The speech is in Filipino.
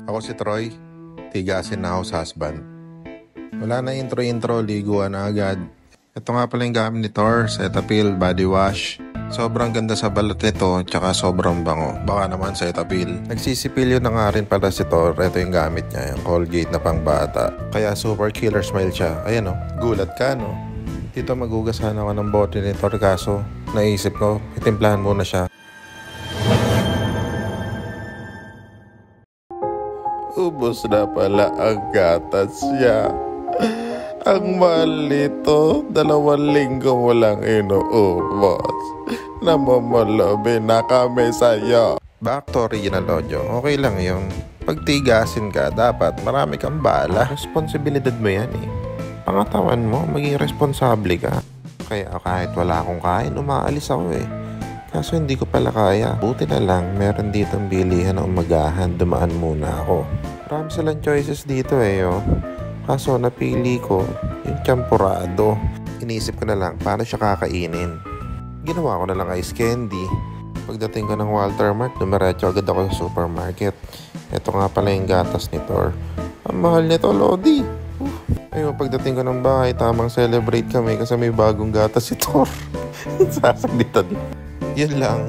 Ako si Troy, tigasin na ako sa husband. Wala na intro, liguan na agad. Ito nga pala yung gamit ni Thor, Cetaphil Body Wash. Sobrang ganda sa balat nito, tsaka sobrang bango. Baka naman Cetaphil. Nagsisipilyo na nga rin pala si Thor. Ito yung gamit niya, yung Colgate na pang bata. Kaya super killer smile siya. Ayan o, gulat ka no? Dito magugasan ako ng bote ni Thor, kaso naisip ko, itimplahan muna siya. Ubus na pala ang gatas niya. Ang mahal nito, 2 linggo mo lang inuubos. Namamalabi na kami sa'yo. Back to original audio, okay lang yun. Pag tigasin ka, dapat marami kang bala. Responsibilidad mo yan eh. Pangatawan mo, maging responsable ka. Kaya kahit wala akong kain, umaalis ako eh. Kaso hindi ko pala kaya. Buti na lang, meron ditong bilihan na umagahan. Dumaan muna ako. Marami silang choices dito eh, oh. Kaso napili ko yung champurado. Inisip ko na lang, paano siya kakainin? Ginawa ko na lang ice candy. Pagdating ko ng Walter Mart, dumiretso agad ako sa supermarket. Ito nga pala yung gatas ni Thor. Ang mahal nito, Lodi. Ayun, pagdating ko ng bahay, tamang celebrate kami kasi may bagong gatas si Thor. Sasaglitan. Yun lang.